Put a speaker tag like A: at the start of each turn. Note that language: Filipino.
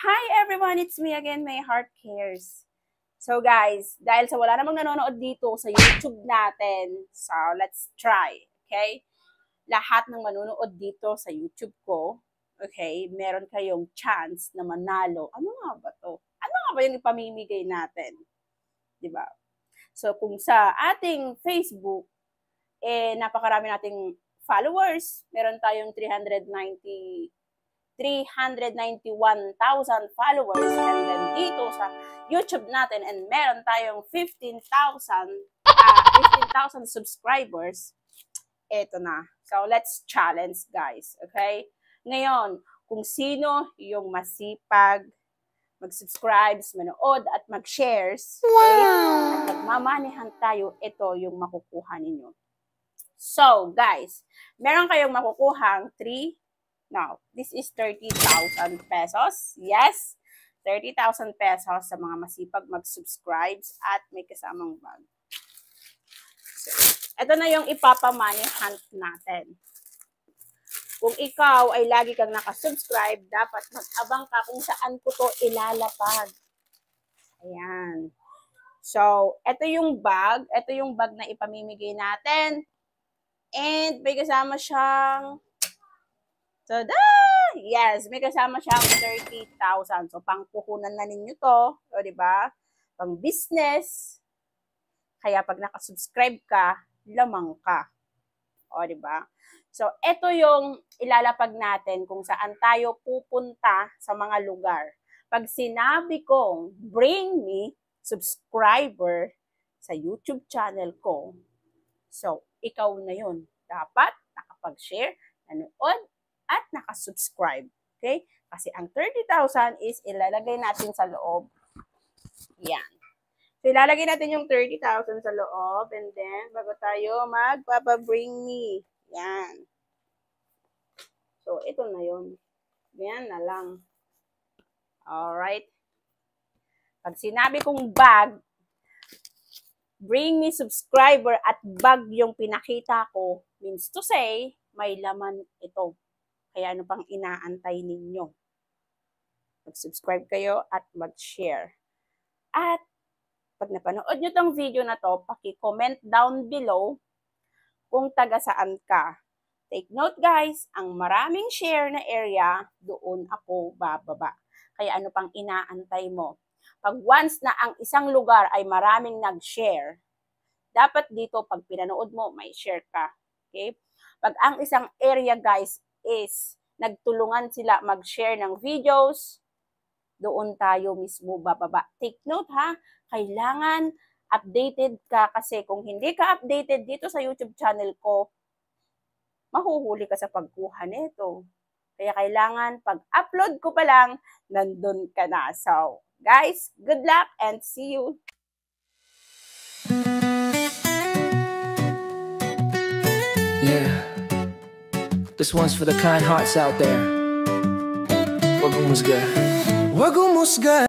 A: Hi everyone! It's me again, My Heart Cares. So guys, dahil sa wala namang nanonood dito sa YouTube natin, so let's try, okay? Lahat ng manonood dito sa YouTube ko, okay, meron kayong chance na manalo. Ano nga ba to? Ano nga ba yung ipamimigay natin? Diba? So kung sa ating Facebook, napakarami nating followers. Meron tayong 391,000 followers, and then dito sa YouTube natin, and meron tayong 15,000 subscribers. Eto na. So, let's challenge, guys. Okay? Ngayon, kung sino yung masipag mag-subscribe, manood, at mag-shares, okay? At magmamanihan tayo, ito yung makukuha ninyo. So, guys, meron kayong makukuhang Now, this is 30,000 pesos. Yes, 30,000 pesos sa mga masipag mag-subscribe at may kasamang bag. So, ito na yung ipapamoney hunt natin. Kung ikaw ay lagi kang nakasubscribe, dapat mag-abang ka kung saan ko to ilalapag. Ayan. So, ito yung bag. Ito yung bag na ipamimigay natin. And may kasama siyang tada! Yes, may kasama siyang 30,000. So, pangpuhunan na ninyo to. O, diba? Pang business. Kaya pag nakasubscribe ka, lamang ka. O, diba? So, ito yung ilalapag natin kung saan tayo pupunta sa mga lugar. Pag sinabi kong bring me subscriber sa YouTube channel ko, so, ikaw na yun. Dapat nakapag-share, nanood, at nakasubscribe. Okay? Kasi ang 30,000 is ilalagay natin sa loob. Yan. So, ilalagay natin yung 30,000 sa loob, and then, bago tayo magpapabring me. Yan. So, ito na yun. Yan na lang. Alright. Pag sinabi kong bag, bring me subscriber at bag yung pinakita ko, means to say, may laman ito. Kaya ano pang inaantay ninyo? Mag-subscribe kayo at mag-share. At pag napanood nyo tong video na to, paki-comment down below kung taga saan ka. Take note guys, ang maraming share na area, doon ako bababa. Kaya ano pang inaantay mo? Pag once na ang isang lugar ay maraming nag-share, dapat dito pag pinanood mo, may share ka. Okay? Pag ang isang area guys is nagtulungan sila mag-share ng videos, doon tayo mismo bababa. Take note ha, kailangan updated ka kasi kung hindi ka updated dito sa YouTube channel ko, mahuhuli ka sa pagkuha nito. Kaya kailangan pag-upload ko pa lang, nandun ka na. So, guys, good luck and see you!
B: Yeah. This one's for the kind hearts out there. Wag humusga. Wag humusga.